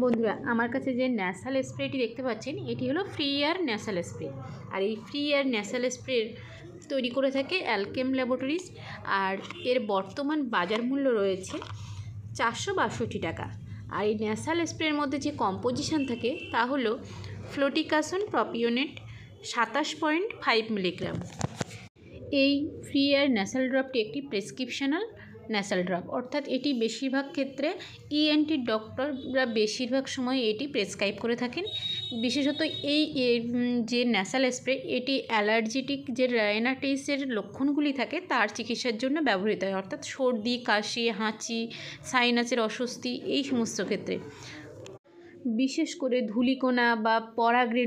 বন্ধুরা, আমার কাছে যে ন্যাসাল স্প্রেটি দেখতে পাচ্ছেন এটি হলো ফ্রি এয়ার ন্যাসাল স্প্রে। আর এই ফ্রি এয়ার ন্যাসাল স্প্রে তৈরি করে থাকে অ্যালকেম ল্যাবরেটরিজ। আর এর বর্তমান বাজার মূল্য রয়েছে 462 টাকা। আর এই ন্যাসাল স্প্রের মধ্যে যে কম্পোজিশন থাকে তা হলো ফ্লোটিকাসন প্রপিওনেট 27.5 মিলিগ্রাম। এই ফ্রি এয়ার ন্যাসাল ড্রপটি একটি প্রেসক্রিপশনাল ন্যাসাল ড্রপ, অর্থাৎ এটি বেশিরভাগ ক্ষেত্রে ইএনটি ডক্টররা বেশিরভাগ সময় এটি প্রেসক্রাইব করে থাকেন। বিশেষত এই যে ন্যাসাল স্প্রে এটি অ্যালার্জেটিক যে রাইনাইটিসের লক্ষণগুলি থাকে তার চিকিৎসার জন্য ব্যবহৃত হয়, অর্থাৎ সর্দি, কাশি, হাঁচি, সাইনাসের অস্বস্তি এই সমস্ত ক্ষেত্রে। বিশেষ করে ধূলিকণা বা পরাগরেণু